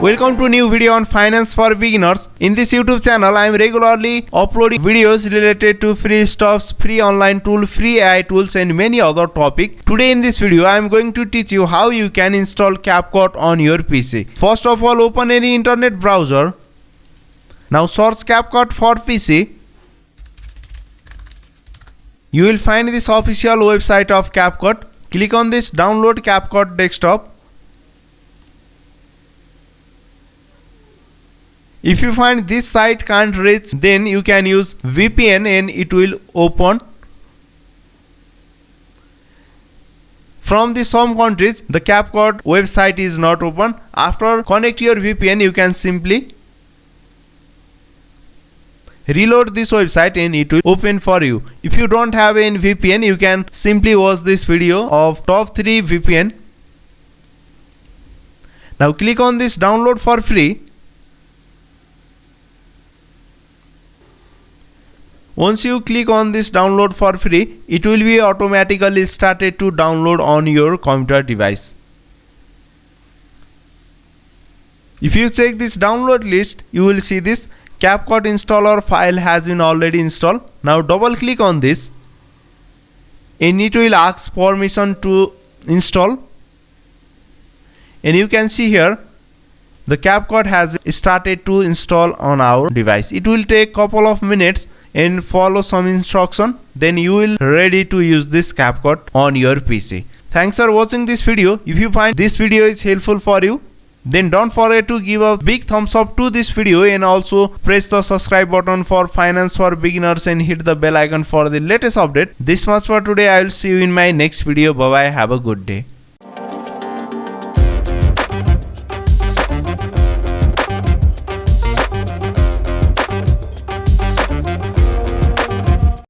Welcome to new video on finance for beginners. In this YouTube channel, I am regularly uploading videos related to free stuffs, free online tool, free AI tools and many other topics. Today in this video, I am going to teach you how you can install CapCut on your PC. First of all, open any internet browser. Now search CapCut for PC. You will find this official website of CapCut. Click on this download CapCut desktop. If you find this site can't reach, then you can use VPN and it will open. From the some countries, the CapCut website is not open. After connect your VPN, you can simply reload this website and it will open for you. If you don't have any VPN, you can simply watch this video of top 3 VPN. Now click on this download for free. Once you click on this download for free, it will be automatically started to download on your computer device. If you check this download list, you will see this CapCut installer file has been already installed. Now double click on this and it will ask permission to install. And you can see here the CapCut has started to install on our device. It will take couple of minutes and follow some instruction, then you will ready to use this CapCut on your PC. Thanks for watching this video. If you find this video is helpful for you, then don't forget to give a big thumbs up to this video and also press the subscribe button for finance for beginners and hit the bell icon for the latest update. This much for today. I will see you in my next video. Bye bye. Have a good day.